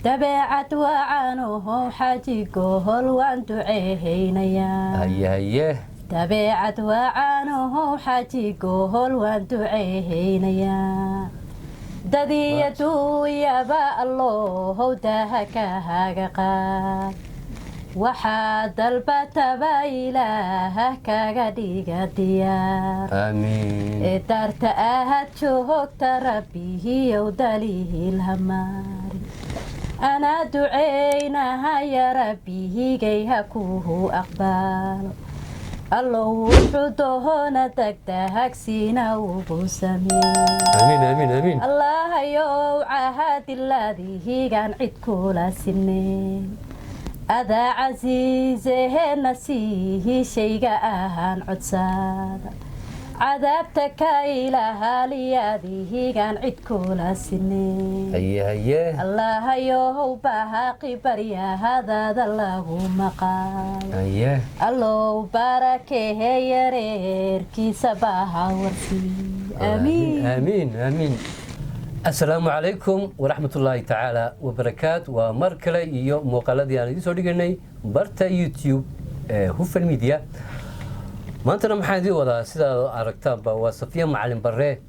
dabeecad wacanuhu xajigohol waan duceeynayaa haye dabeecad wacanuhu xajigohol waan duceeynayaa dadiya duuyaba allohow daha kahaga qaad waxaa dalbataba ilaah kaga dhiga diyaar amiin daarta ahad joogta rabbihiyow daliil hamaarin anaa duceynahaya rabbihigay ha kuhu aqbaalo allow wuxuu doona dagdahagsiina ugu sameey allahayow cahadilaadihigaan cid kula sineen adaa casiiseheena siihi shayga ahaan codsaada cadaabta ka ilaahaliyaadihigaan cid kula sineen allahayow bahaaqi baryahadaada lagu maqaayo allow barakehe yareerkiisa baha warsii amiin السلام عليكم ورحمة الله تعالى وبركاته ومركلة iyo muuqaaladii aan idin soo dhiganay barta YouTube Hufan Media maantana maxaan idin wadaa sida aragtaanba waa Safiya Macalin Barre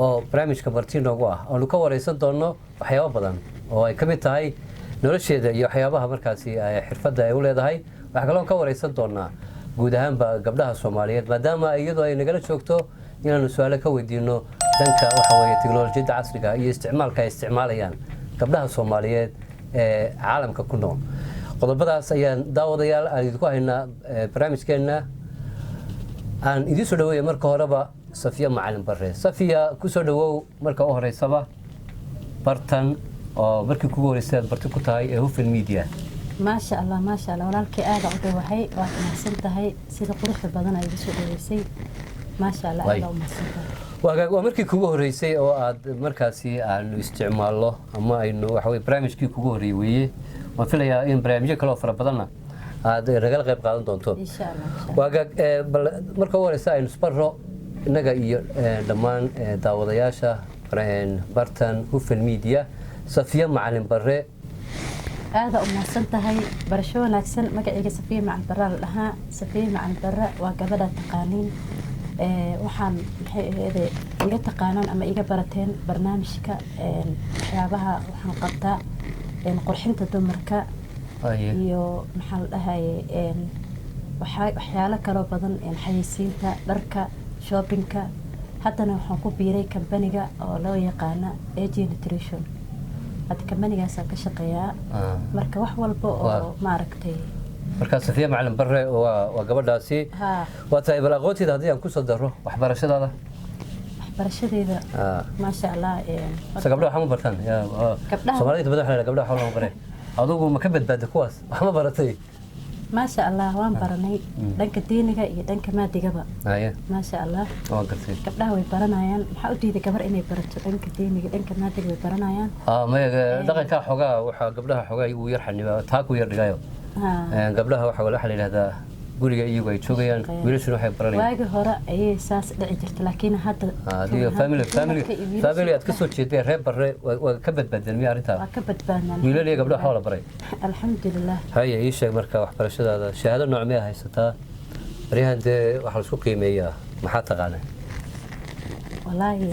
oo barnaamijka marti noogu ah oo ka wareysan doono waxyaabo badan oo ay kamid tahay nolosheeda iyo waxyaabaha markaasi ay xirfadda ay u leedahay waxa kale oo ka wareysan doonaa guud ahaanba gabdhaha Soomaaliyeed maadaama iyadoo ay nagala joogto inaan su'aalo ka weydiino danka waxa weeye tiknoolajiyada casriga iyo isticmaalka ay isticmaalayaan gabdhaha Soomaaliyeed ee caalamka ku nool qodobadaas ayaan daawadayaal aan idinku haynaa barnaamijkeena aan idin soo dhaweeyay marka horeba Safiya Macalin Barre Safiya ku soo dhawow marka u horeysaba bartan oo markii kugu horeysay barti ku tahay ee Hufan Media ما شاء الله walaalkay aad u dhawahay waa mahadsan tahay sida quruxda badan ay soo dhaweysay ما شاء الله aad u mahadsan tahay waa markii kugu horeysay oo aad markaasi aan isticmaalo ama aynu waxa way barnaamijkii kugu horeeyay waan filayaa in barnaamijyo kale oo fara badan aad ragal qayb qaadan doonto insha Allah marka horeysa aynu isbarro inaga iyo dhammaan daawadayaasha bartan Hufan Media Safiya Macalin Barre aad u mahadsan tahay barasho wanaagsan magacayga Safiya Macalin Barre la dhahaa Safiya Macalin Barre waa gabadha taqaaniin waxaan iga taqaanaan ama iga barateen barnaamijka waxyaabaha waxaan qabtaa qurxinta dumarka iyo maxaa la dhahaye waxyaalo kale badan xayeysiinta dharka shoppingka haddana waxaan ku biiray kambaniga oo loo yaqaana AG Nutrition hadda kambanigaas ka shaqeeyaa marka wax walba oo maaragtay marka Safiya Macalin Barre waa gabadhaasi waa tahay balaqootida hadii aan ku soo daro waxbarashadeeda ma sha Allah gabdhaha waxaan bartaan Soomaalida badan gabdhaha waxaan baray adigu ma ka badbaado kuwaas wax ma baratay ما شاء الله وان برناي دنك دينيغا iyo dhanka maadigaba ما شاء الله waan gartay gabdhaha way baranayaan waxa u diiday gabar inay barato dhanka diiniga dhanka maadiga way baranayaan ma dhaqanka xogaa waxa gabdhaha xogaa uu yar xaniba taa ku yar dhigayo gabdhaha waxa la xiriirada guriga iyagu ay joogayaan wiilashuna waxay baranayaan waagi hore ayay saas dhici jirtay laakiin hadda family aad ka soo jeeday reer Barre waa ka badbaadeen miya arinta waa ka badbaadnaa wiilal iyo gabdhaha xoolo baray alxamdulillah haya ii sheeg marka waxbarashadaada shahaado nooc ma haysataa bariyahande waxa la isku qiimeeyaa maxaa taqaanaa wallahi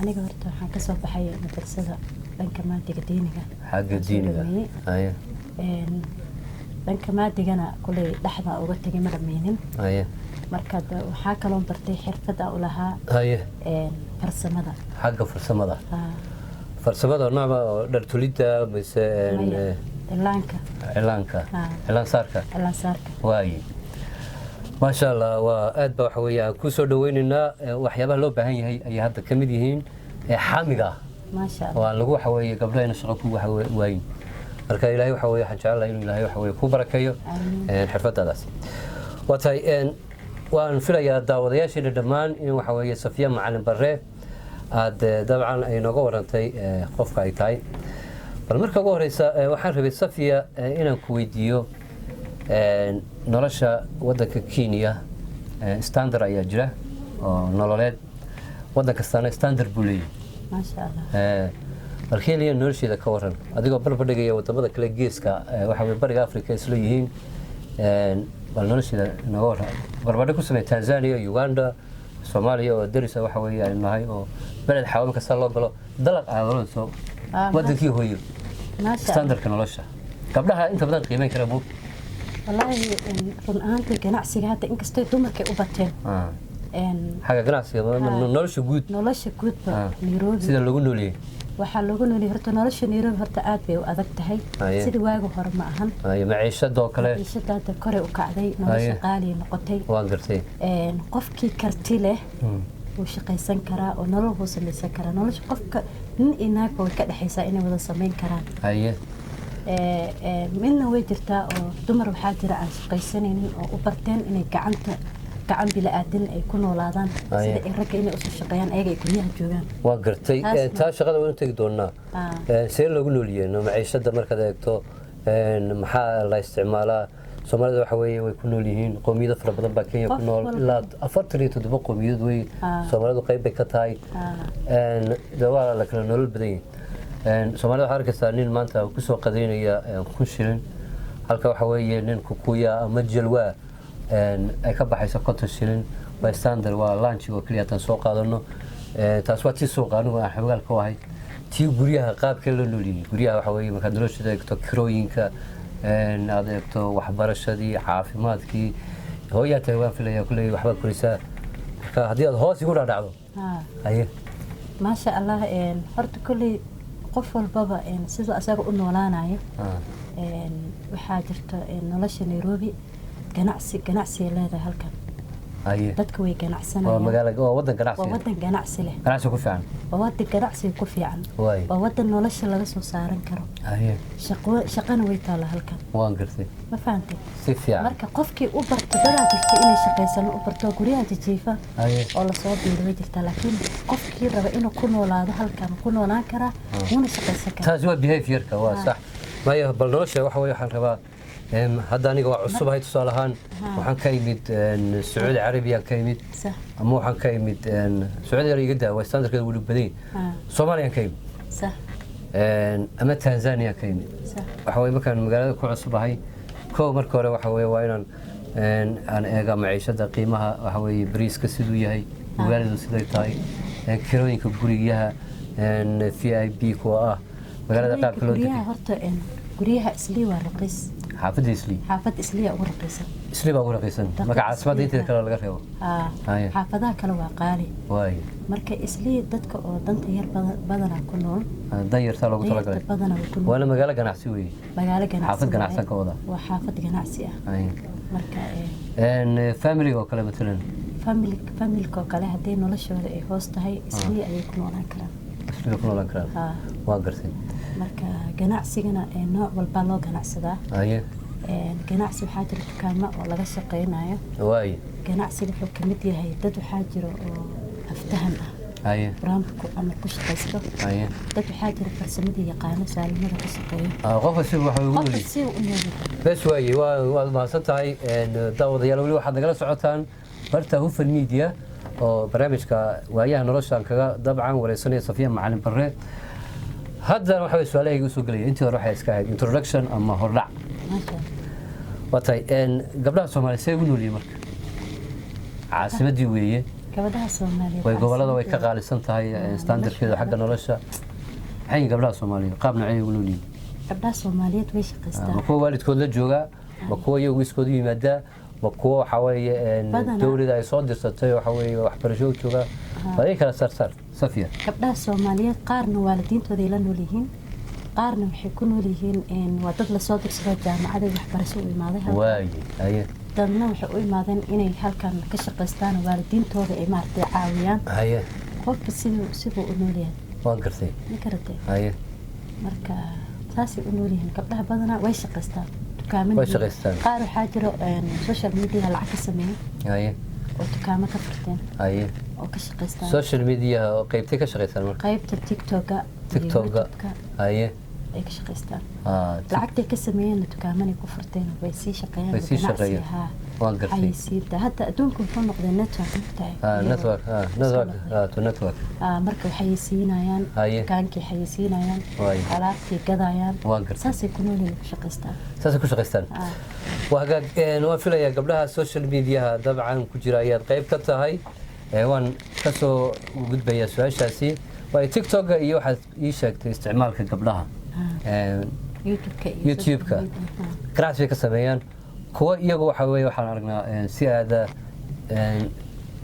aniga horta waxaan ka soo baxay madrasada dhanka maadiga diiniga xagga diiniga haya dhanka maadigana kulay dhaxda uga tagay ma dhameenin marka waxa kale oo bartay xirfad u lahaa farsamada xagga farsamada nooca dhartulida mise cilaan saarka waayi ما شاء الله وأد بحوية كوسو دويننا وحيابها لو بهاي هي هذا كمدي هين حامقة ما شاء الله واللجوء حوية قبلها نشرب وين marka ilaahay waxa weeye waxaan jecelahay inuu ilaahay waxa weeye ku barakeeyo xirfadaas watay waan filayaa daawadayaasha dhammaan in waxa weeye Safiya Macalin Barre aad dabcan ay nooga warantay qofka ay tahay bal marka ugu horeysa waxaan rabay Safiya inaan ku weydiiyo nolosha wadanka Kenya standard ayaa jira oo nololeed wadan kastana standard buu leeyahay ما شاء الله markiiliya nolosheeda ka waran adigoo barbardhigaya wadamada kale geeska waxa weeye bariga Afrika isla yihiin bal nolosheeda nooga waran barbardhig ku samee Tanzania Uganda Soomaaliya oo darisa waxa weeye ay nahay oo balad xawaan ka soo loo galo dalaq aadalo soo wadankii hooyo standardka nolosha gabdhaha inta badan qiimeyn kara buu wallahi run ahaantii ganacsiga hadda inkastoo dumarkay u bateen حاجة جناسية نولش جود نيروبي سيدا لوجو نولي waxaa lagu noolyahay horta nolosha Nairobi horta aad bay u adag tahay sidii waagu hore ma ahan maciishada oo kale maciishada kore u kacday nolosha qaali noqotay waan gartay qofkii karti leh uu shaqaysan karaa oo nolol uu samaysan karaa nolosha qofka nin inaag way ka dhaxaysaa inay wada sameyn karaan midna way jirtaa oo dumar waxaa jira aan shaqaysanaynin oo u barteen inay gacan bila aadan ay ku noolaadaan sida ay ragga inay u shaqeeyaan ayaga ay guryaha joogaan waa gartay taa shaqada waan tagi doonaa see loogu nooliyeen maciishada markaad eegto maxaa la isticmaalaa Soomaalida waxa weeye way ku nool yihiin qoomiyado fara badan baa Kenya ku nool ilaa 47 qoomiyad way Soomaalidu qayb bay ka tahay dawaa la kala nolol badan yihiin Soomaalida waxa arkaysaa nin maanta ku soo qadeynaya ku shirin halka waxa weeye nin kukuya ama jalwa ay ka baxayso 50 shilin by standard waa lunch oo kaliya tan soo qaadano taas waa tii suuq anigu aan xawaal ka wahay tii guryaha qaabka loo nooliyay guryaha waxa weeye marka noloshada eegto kirooyinka aad eegto waxbarashadii caafimaadkii hooyada waan filayaa kulay waxba kurisaa marka haddii aad hoos ugu dhacdo ma sha Allah horta kulay qof walbaba sidoo asaga u noolaanayo waxaa jirta nolosha Nairobi ganacsi leedahay halkan dadku way ganacsanayaan waa magaalo waa wadan ganacsi waa wadan ganacsi leh ganacsi ku fiican waa wadan ganacsi ku fiican waa wadan nolosha laga soo saaran karo shaqana way taala halkan waan gartay ma fahamtay si fiican marka qofkii u barto dad jirta inay shaqaysan u barto guryaha jijiifa oo la soo biiray jirta laakiin qofkii raba inuu ku noolaado halkan ku noolaan kara una shaqaysan kara taas waa behaviorka waa sax maya bal nolosha waxa weeye waxaan rabaa hadda aniga waa cusub hay tusaale ahaan waxaan ka yimid Sacuudi Carabiya ka yimid ama waxaan ka yimid Sacuudi Carabiya daa waa standardka ugu badan Soomaaliya ka yimid sax ama Tanzania ka yimid waxa weeye markaan magaalada ku cusubahay koo marka hore waxa weeye waa inaan aan eega maciishada qiimaha waxa weeye bariiska siduu yahay magaaladu siday tahay kirooyinka guriyaha VIP ku ah magaalada qaabka loo dejiyo horta guriyaha isli waa raqiis حافظ إسلي حافظ إسلي أقول رقيسة إسلي بقول رقيسة ما قاعد أسمع دينتي ذكر ولا غيره حافظها كلا وقالي واي مركا إسلي دتك أو دنت هير بدنا كلون داير ثالو قلت لك بدنا كلون وأنا مقالة جناحسي وي مقالة جناحسي حافظ جناحسك كودا وحافظ جناحسي مركا إن فاميلي وكلا مثلا فاميلي كوكلا هدين ولا شو هذا هوست هاي إسلي أي كلون كلام إسلي كلون كلام واقرتي marka ganacsigana nooc walba loo ganacsadaa ganacsi waxaa jira dukaamo oo laga shaqeynayo ganacsiga wuxuu ka mid yahay dad waxaa jira oo aftahan barnaamijku ama ku shaqaysto dad waxaa jira farsamada yaqaano saalimada ka shaqeeyo qofka si waxa uu leeyahay bes waaye waa mahadsan tahay daawadayaal wali waxaad nagala socotaan barta Hufan Media oo barnaamijka waayaha nolosha kaga dabcan wareysanaya Safiya Macalin Barre هذا ما حبي سؤالي يقول لي أنت روح يسكاي introduction أما هرع وطي إن قبلها الصومالي سيقولوا لي مرك عاصمة ديوية قبلها الصومالي ويقول هذا ويكغالي سنت هاي ستاندر كذا حقنا ولشة حين قبلها الصومالي قابنا عين يقولوا لي قبلها الصومالية ويش قصدها مكو والد كود للجوجا مكو يويس كود يمدى مكو حوالي دوري ذا يصدر ستة وحوالي وحبرجو جوجا هذيك السرسر صفية قبلها الصومالية قارنوا والدين تودي لنا وليهن قارنوا وحيكونوا ليهن إن وضد لصادق سبب جامعة وحبرسوا إمادها واي أيه دمنا وحقوا إمادين إني هالكان كشقستان والدين تودي إمارتي عاويان أيه خوف سيبوا أنوليهن وانكرتي نكرتي أيه مركا تاسي أنوليهن قبلها بدنا ويشقستان كامل ويشقستان قاروا حاجروا سوشيال ميديا العكس سمين أيه وتكامل كفرتين أيه وكشقستان سوشيال ميديا قيبتي كشقيستان قيبت التيك توك أيه أي كشقيستان لعقتي كسمين تكامل كفرتين ويسي شقيان ويسي شقيان xayeysiinta hadda adduunku wuxuu noqday network network marka xayeysiinayaan kaankii xayeysiinayaan alaabtii gadayaan saasay ku nool shaqaystaan waan filayaa gabdhaha social mediaha dabcan ku jira ayaad qayb ka tahay waan ka soo gudbayaa su-aashaasi waayo tiktoka iyo waxaad ii sheegtay isticmaalka gabdhaha youtube-ka ganacsi bay ka sameeyaan kuwa iyagu waxa weeye waxaan aragnaa si aada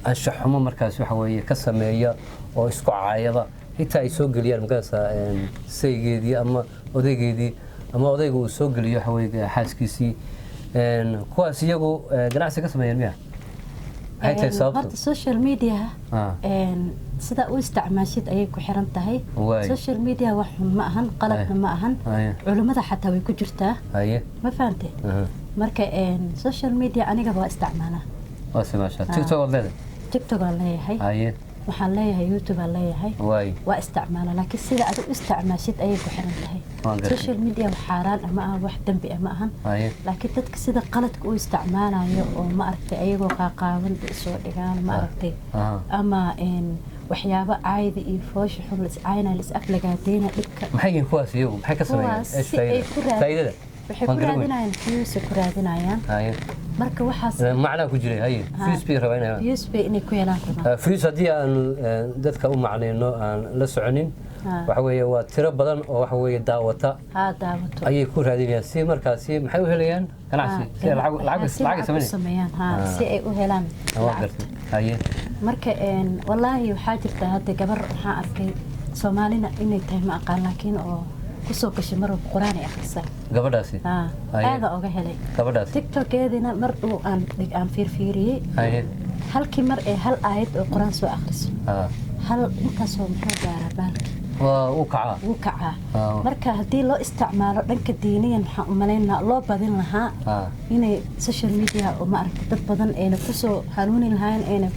anshax xumo markaas waxa weeye ka sameeya oo isku caayada inta ay soo geliyaan magaranaysaa saygeedii ama odaygeedii ama odayga uu soo geliyo waxa weeye xaaskiisii kuwaas iyagu ganacsi ka sameeyaan miya maxay tahay sababtu horta social media sida u isticmaashid ayay ku xiran tahay social media wax xun ma ahan qaladna ma ahan culimada xataa way ku jirtaa ma fahantay marka social media aniga waa isticmaalaa waa samaashaa tiktok waad leedahay tiktok aan leeyahay waxaan leeyahay youtube aan leeyahay waa isticmaalaa laakiin sida aad u isticmaashid ayay ku xiran tahay social media wax xaaraan ama ah wax dambi ah ma ahan laakiin dadka sida qaladka u isticmaalayo oo ma aragtay ayagoo qaaqaaban soo dhigaan ma aragtay ama waxyaabo caayda iyo foosha xun la iscaayna la is-aflagaadeena dhibka maxay yihiin kuwaas iyagu maxay ka sameeyaan faa'iidada waxay ku raadinayaan views ku raadinayaan marka waxaas macna ku jiray hay views bay rabaynayaan views bay inay ku yeelaan views haddii aan dadka u macnayno aan la soconin waxa weeye waa tiro badan oo waxa weeye daawata ayay ku raadinayaan si markaasi maxay u helayaan ganacsi si lacag sameeyaan si ay u helaan marka wallaahi waxaa jirta hadda gabar waxaan arkay Soomaalina inay tahay ma aqaan laakiin oo kusoo gashay mar quraan ay akhrisaa gabadhaasi aada oga helay gabadhaasi tiktokeedina mar uu aan fiirfiiriyey halkii mar ee hal aayad oo quraan soo akhriso hal intaasoo muxuu gaaraa baalki wuu kacaa marka haddii loo isticmaalo dhanka diiniyan waxaan u malaynaa loo badin lahaa inay social media oo ma aragtay dad badan ayna kusoo hanuuni lahaayeen ayna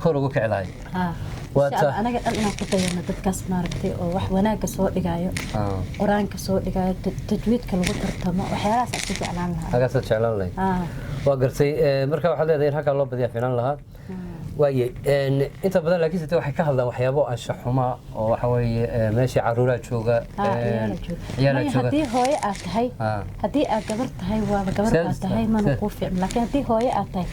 kor ugu kici lahayn anaga dhan inaan ku dayano dadkaas maaragtay oo wax wanaagga soo dhigayo qur-aanka soo dhigayo tajwiidka lagu tartamo waxyaalahaas aan ku jeclaan lahaa hagaasaad jeclaan lahayd waa gartay marka waxaad leedahay in halkaa loo badiyaa fiilan lahaa waaye inta badan laakiin site waxay ka hadlaan waxyaabo anshax xuma oo waxa weeye meeshii caruuraa jooga ciyaala jooga haddii hooyo aad tahay haddii aad gabar tahay waaba gabar aad tahay mana kuu fiicno laakiin haddii hooyo aad tahay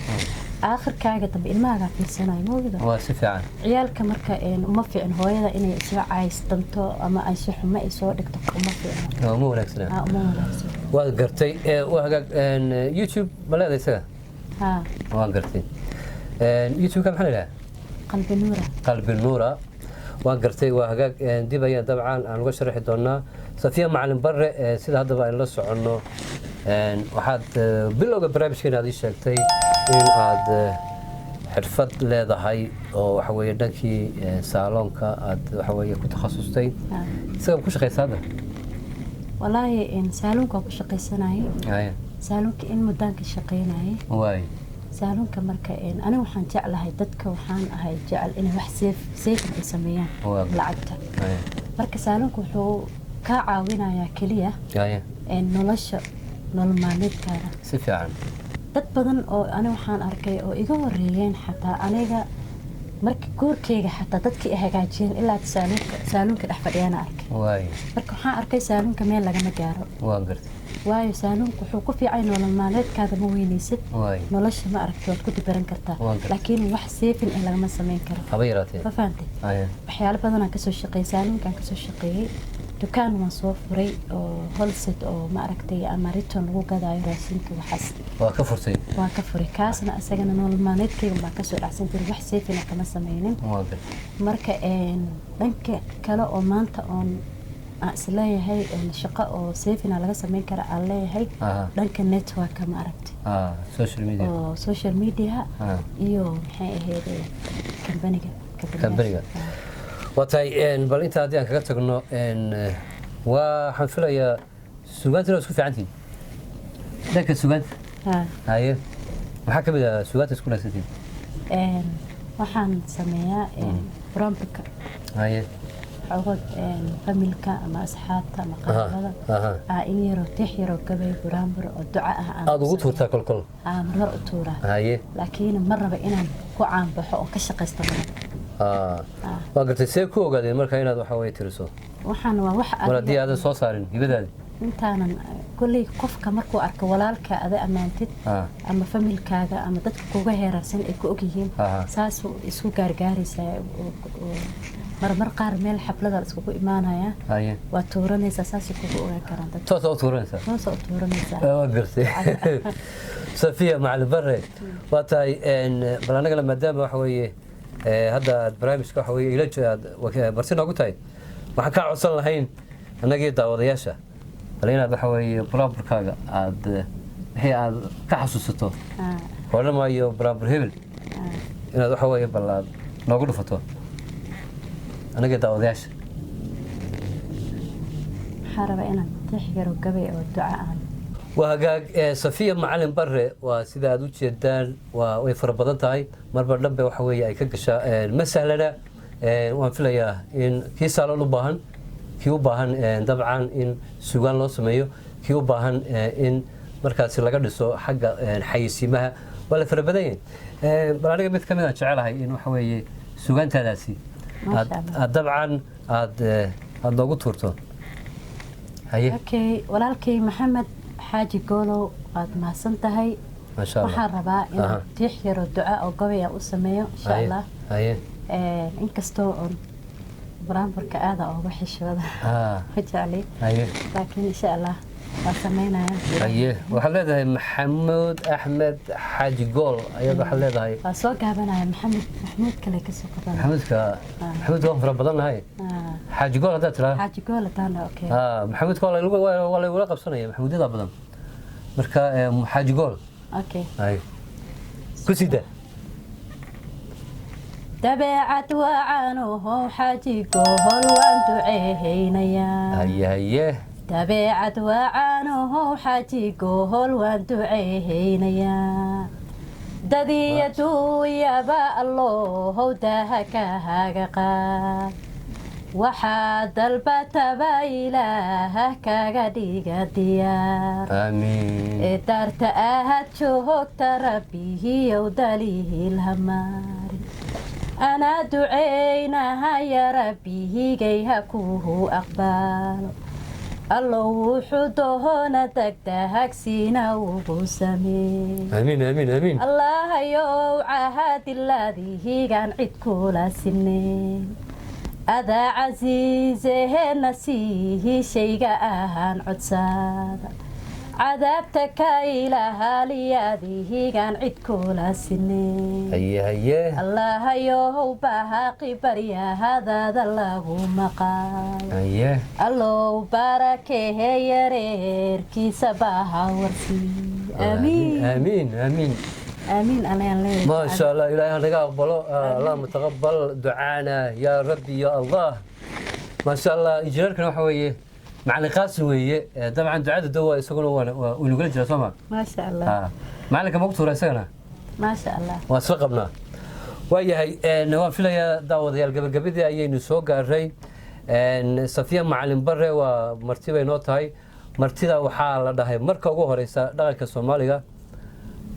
aakhirkaaga dambe ilmahaagaa fiirsanayo moogida waa si fiican ciyaalka marka uma fiicin hooyada inay soo caaystanto ama ay si xumo ay soo dhigto uma fiicno uma wanaagsan waa gartay waa hagaag youtube ma leedahay isaga waa gartay youtube-ka maxaa la yidhaha qalbi nuura waan gartay waa hagaag dib ayaan dabcan aan uga sharaxi doonaa safiya macalin barre sida haddaba aynu la soconno waxaad bilowga barnaamijkeena aad ii sheegtay in aad xirfad leedahay oo waxa weeye dhankii saaloonka aad waxa weeye ku takhasustay isaga ku shaqaysaa hadda wallaahi saaloonka waa ku shaqaysanayay saaloonka in muddaan ka shaqaynayay saaloonka marka aniga waxaan jeclahay dadka waxaan ahay jecel inay wax seefin ay sameeyaan lacagta marka saaloonka wuxuu kaa caawinayaa keliya nolosha nolol maalmeedkaada si fiican dad badan oo aniga waxaan arkay oo iga horeeyeen xataa aniga marka guurkeyga xataa dadkii ay hagaajiyeen ilaa saaloonka dhex fadhiyaana arkay marka waxaan arkay saaloonka meel lagama gaaro waayo saaloonka wuxuu ku fiicay nolol maalmeedkaada ma weynaysid nolosha ma aragti waad ku dibaran kartaa laakiin wax seefin in lagama samayn karo ma fahantay waxyaalo badanaan kasoo shaqeeyey saaloonkaan kasoo shaqeeyey dukaan waan soo furay oo holset oo ma aragtay ama riton lagu gadaayo raashinka waxaas waa ka furay kaasna isagana nolol maalmeedkeyga baan kasoo dhacsan jiray wax seefina kama sameynin marka dhanka kale oo maanta oon aan isleeyahay shaqo oo seefina laga sameyn kara aan leeyahay dhanka networka ma aragtay oo social media iyo maxay ahayd kambaniga وتاي بل أنت هذي أنا كتبت إنه وحنفلا يا سوغانت لو سكوت عندي ذاك السوغانت هاي وحكم إذا سوغانت سكون أساسي waxaan sameeyaa bromberka عقد فاميلكا أما أصحابتا أما قرابة إن يرو تيح يرو قبي برامبر الدعاء أضغط ورتا كل مرة أطورة هاي لكن مرة بإنا كوعان بحو وكشق يستمر وقلت سيكو وقال مركا هنا ذو حوي ترسو وحن ووح ولا دي هذا صوص صارين يبدأ intaanan kulley qofka markuu arko walaalka ada ammaantid ama familkaaga ama dadka kuga heerarsan ay ku ogyihiin saasuu isku gaargaaraysaa marmar qaar meel xaflada la iskugu imaanaya waa tuuranaysaa saasay kugu ogaan karaan dadka toos oo tuuranaysaa waa gartay safiya macalin bare waa tahay bal anagana maadaama waxa weeye hadda barnaamijka waxa weeye ila marti noogu tahay waxaan kaa codsan lahayn annagii daawadayaasha inaad waxa weeye braaburkaaga aad wixii aad ka xasuusato odhamaayo braabur hebel inaad waxa weeye bal aad noogu dhufato anagii daawadayaasha waxaa rabaa inaan tix yaro gabay oo duca aan waa hagaag safiya macalin bare waa sida aad u jeedaan way fara badan tahay marba dhanbe waxa weeye ay ka gashaa ma sahlana waan filayaa in kii saalon u baahan kii u baahan dabcan in suugaan loo sameeyo kii u baahan in markaasi laga dhiso xagga xayisiimaha waa la fara badan yahay bal aniga mid ka mid aan jecelahay in waxa weeye suugaantaadaasi aad dabcan aad noogu tuurto okay walaalkay maxamed xaaji goolow waad mahadsan tahay waxaan rabaa inaan tiix yaro duca oo gabay aan u sameeyo insha allah inkastoo برامبرك هذا أو وحش هذا وجعلي لكن إن شاء الله وسمينا أيه وحلده محمود أحمد حاج جول أيضا حلده هاي فسوق هبنا محمود كله كسوق محمود محمود وفر بدلنا هاي حاج جول هذا ترى حاج جول تانا أوكي محمود قال ولا ولا قبصنا محمود هذا بدل مركا حاج جول أوكي هاي كسيدة تبعت وعنوه حاجيكو هلوان دعيهينيا هيا تبعت وعنوه حاجيكو هلوان دعيهينيا دديتو يابا الله دهكا هاقا وحاد البتبا إله كاقا ديقا ديار آمين دارت أهد شوهك تربيه يوداليه الهماري أنا دعيناها يا ربي جيها كوه أقبال الله وحدهنا تكتهك سينا وبسمين آمين آمين آمين الله يوعهد الذي كان عد كل سنين أذا عزيزه نسيه شيء أهان عدساد عذابتك إلها لياذه كان عد كل سنين هيا الله يوبها قبريا هذا الله مقال هيا الله باركه يرير كي سباها ورسي آمين آمين آمين آمين أنا الليل ما شاء الله إلهي نقا أقبله اللهم تقبل دعانا يا ربي يا الله ما شاء الله إجرارك نوحوية معلن قاسم ويه طبعا دعاء الدواء يسوون ونقول جرا سما ما شاء الله معلن مقتول سنة ما شاء الله واسرقنا ويا هي نواف ليا داود يا قبل قبل أي نسوق الري صفية معلن برا ومرتبة نوت هاي مرتبة وحال ده هاي مركب وهريسة دقيقة الصومالية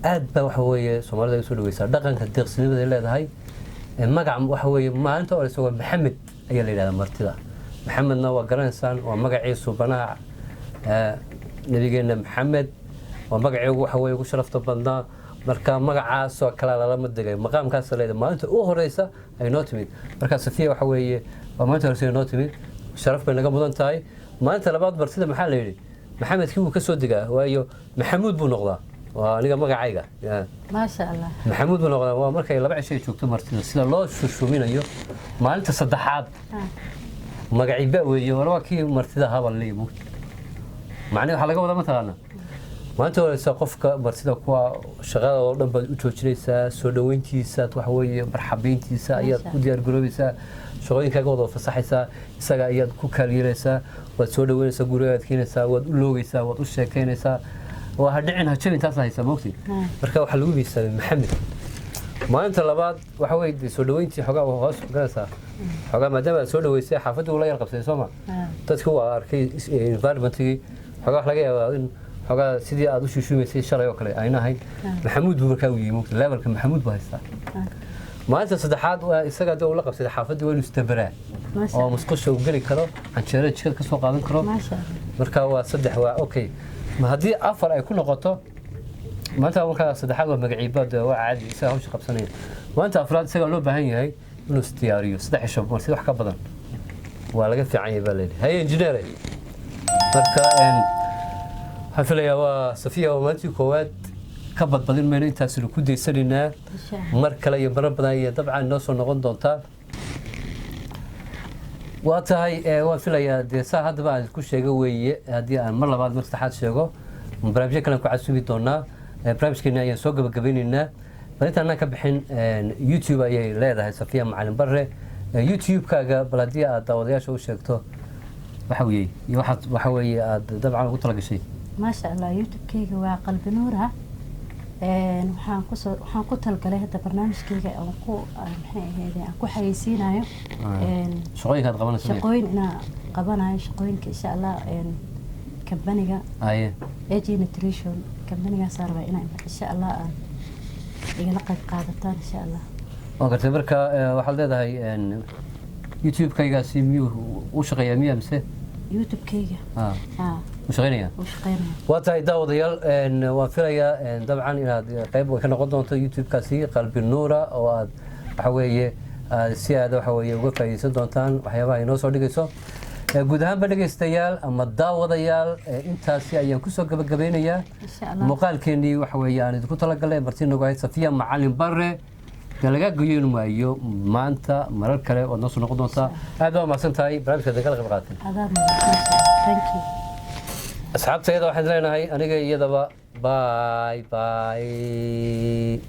aad ba waxa weeye Soomaalida soo dhaweysaa dhaqanka deeqsinimada ay leedahay magac waxa weeye maalinta hore soo Maxamed ayaa la yiraahdaa martida Maxamedna waa garanaysan waa magaciisu banaha nabigeena Maxamed waa magaciisu waxa weeye ugu sharafta badnaa marka magacaas oo kala lama degay maqaamkaas leedahay maalinta ugu horeysa ay noo timid marka Safiya waxa weeye waa maalinta hore noo timid sharaf bay naga mudan tahay maalinta labaad martida maxaa la yiri Maxamed kii uu ka soo degaa waayo Maxamuud buu noqdaa وأنا ما قاعد ما شاء الله محمود بن غلا ومركي لبع شيء شوكتو مرتين سيدا الله شو مين أيوه ما أنت صدحات ما قاعد بقى ولا كي مرتدا هذا اللي يموت معني حلقة ولا مثلا ما أنت سقفك مرتدا كوا شغال ولا بتوجري سودوينتي توحوي مرحبينتي يا وديار جروبي شغالين كجوده فصحي يا كوكاليري وسودوين جروبي كينسا ولوجي وتوشكينسا وهدعنا هتشوي تاسع يسموكتي مركب حلوبي سلم محمد maalinta labaad waxa weeye soo dhaweyntii xogaa hoos galaysaa xogaa maadaama aad soo dhaweysay xaafadii uu la yar qabsay sooma dadku waa arkay environmentkii xogaa wax laga yaabaa in xogaa sidii aad u shuushuumaysay shalay oo kale ayna ahayn maxamuud buu markaa u yimi levelka maxamuud buu haystaa maalinta saddexaad waa isaga dad uu la qabsay xaafadii waa inuu istabaraa oo musqusha uu geli karo canjeero jikada ka soo qaadan karo marka waa saddex waa okay ma haddii afar ay ku noqoto maanta markaa saddexaad waa magaciibaad waa caadi isaga hawsha qabsanaya maanta afraad isaga loo baahan yahay inuu isdiyaariyo saddex cisho marsi wax ka badan waa laga fiican yahay baa leeyahay haye injineere marka waxaan filayaa waa safiya waa maalintii koowaad ka badbadin mayno intaasinu ku daysanaynaa mar kale iyo marar badan iyo dabcan inoo soo noqon doontaa waa tahay waan filayaa dee saa haddaba aan isku sheego weeye haddii aan mar labaad mar saddexaad sheego barnaamijyo kalen ku casuubi doonaa barnaamijkeena ayaan soo gabagabeynaynaa bal intaanaan ka bixin youtube ayay leedahay safiya macalin bare youtube-kaaga bal haddii aad daawadayaasha u sheegto waxa weeye iyo waxa weeye aad dabcan ugu talagashay maasha allah youtube-kayga waa qalbi nuura waxaan ku talgalay hadda barnaamijkayga aan ku maxay ahayd aan ku xayeysiinayo shaqooyinka aad qabanayso shaqooyin inaan qabanayo shaqooyinka insha allah kambaniga AG Nutrition kambanigaas arba inaan insha allah aan igala qayb qaadataan insha allah oo gartay marka waxaad leedahay youtube-kaygaasi miyuu u shaqeeyaa miyaa mise youtube-kayga وشغينيا واتاي داود يال وفيريا طبعا إن قيب وكنا قدوم يوتيوب كاسي قلب النورة أو حويه سيادة وحويه وقفة يسدونتان وحيابا ينوسو دقيسو قدام بدقيستيال أما داود يال إنتا سيايان كسو قبقبينيا إن شاء الله مقال كيني وحويه يعني دكو تلقى برتين نقايد صفية معلم بره دلقا قيون مايو مانتا مرر كله ونوسو نقدونتا هذا ما سنتاي برامج كذا قلق بقاتل هذا ثانك يو أصحاب سيدة واحد لنا هاي أنا جاي يدبا باي باي